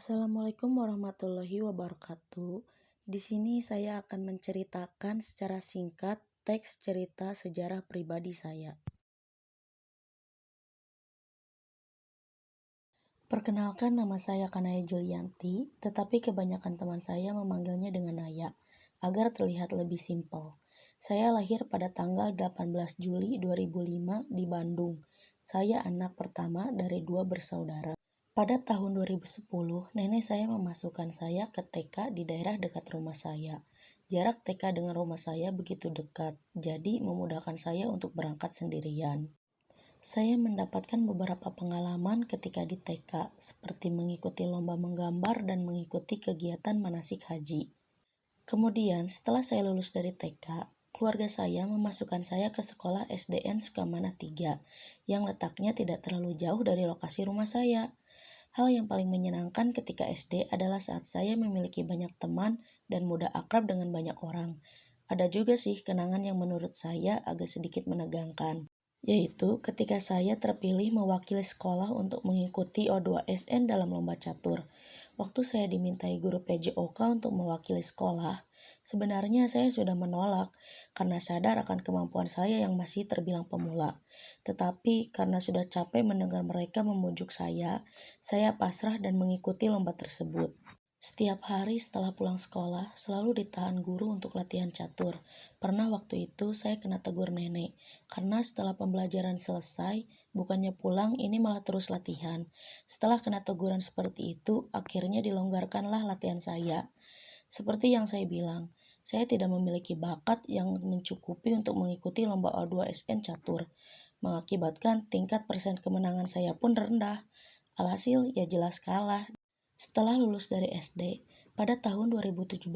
Assalamualaikum warahmatullahi wabarakatuh. Di sini saya akan menceritakan secara singkat teks cerita sejarah pribadi saya. Perkenalkan, nama saya Kanaya Julianti, tetapi kebanyakan teman saya memanggilnya dengan Naya, agar terlihat lebih simpel. Saya lahir pada tanggal 18 Juli 2005 di Bandung. Saya anak pertama dari 2 bersaudara. Pada tahun 2010, nenek saya memasukkan saya ke TK di daerah dekat rumah saya. Jarak TK dengan rumah saya begitu dekat, jadi memudahkan saya untuk berangkat sendirian. Saya mendapatkan beberapa pengalaman ketika di TK, seperti mengikuti lomba menggambar dan mengikuti kegiatan manasik haji. Kemudian, setelah saya lulus dari TK, keluarga saya memasukkan saya ke sekolah SDN Sukamana 3, yang letaknya tidak terlalu jauh dari lokasi rumah saya. Hal yang paling menyenangkan ketika SD adalah saat saya memiliki banyak teman dan mudah akrab dengan banyak orang. Ada juga sih kenangan yang menurut saya agak sedikit menegangkan, yaitu ketika saya terpilih mewakili sekolah untuk mengikuti O2SN dalam lomba catur. Waktu saya dimintai guru PJOK untuk mewakili sekolah, sebenarnya saya sudah menolak karena sadar akan kemampuan saya yang masih terbilang pemula. Tetapi karena sudah capek mendengar mereka memujuk saya pasrah dan mengikuti lomba tersebut. Setiap hari setelah pulang sekolah, selalu ditahan guru untuk latihan catur. Pernah waktu itu saya kena tegur nenek, karena setelah pembelajaran selesai, bukannya pulang, ini malah terus latihan. Setelah kena teguran seperti itu, akhirnya dilonggarkanlah latihan saya. Seperti yang saya bilang, saya tidak memiliki bakat yang mencukupi untuk mengikuti lomba O2SN catur, mengakibatkan tingkat persen kemenangan saya pun rendah. Alhasil, ya jelas kalah. Setelah lulus dari SD, pada tahun 2017,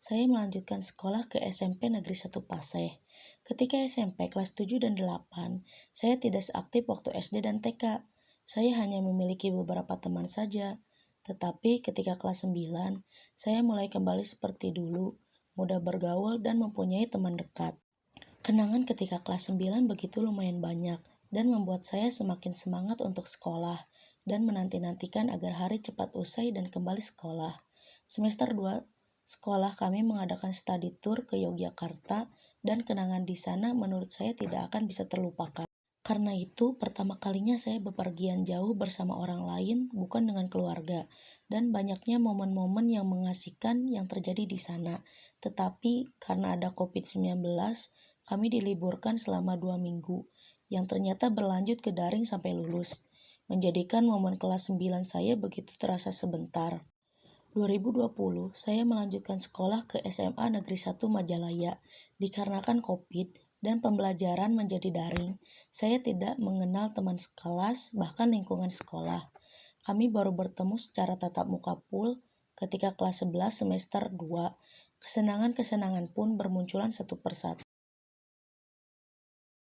saya melanjutkan sekolah ke SMP Negeri 1 Paseh. Ketika SMP kelas 7 dan 8, saya tidak seaktif waktu SD dan TK. Saya hanya memiliki beberapa teman saja. Tetapi ketika kelas 9, saya mulai kembali seperti dulu, mudah bergaul dan mempunyai teman dekat. Kenangan ketika kelas 9 begitu lumayan banyak dan membuat saya semakin semangat untuk sekolah dan menanti-nantikan agar hari cepat usai dan kembali sekolah. Semester 2, sekolah kami mengadakan study tour ke Yogyakarta dan kenangan di sana menurut saya tidak akan bisa terlupakan. Karena itu, pertama kalinya saya bepergian jauh bersama orang lain, bukan dengan keluarga, dan banyaknya momen-momen yang mengasihkan yang terjadi di sana. Tetapi, karena ada COVID-19, kami diliburkan selama 2 minggu, yang ternyata berlanjut ke daring sampai lulus, menjadikan momen kelas 9 saya begitu terasa sebentar. 2020, saya melanjutkan sekolah ke SMA Negeri 1 Majalaya. Dikarenakan COVID dan pembelajaran menjadi daring, saya tidak mengenal teman sekelas, bahkan lingkungan sekolah. Kami baru bertemu secara tatap muka full ketika kelas 11 semester 2. Kesenangan-kesenangan pun bermunculan satu persatu.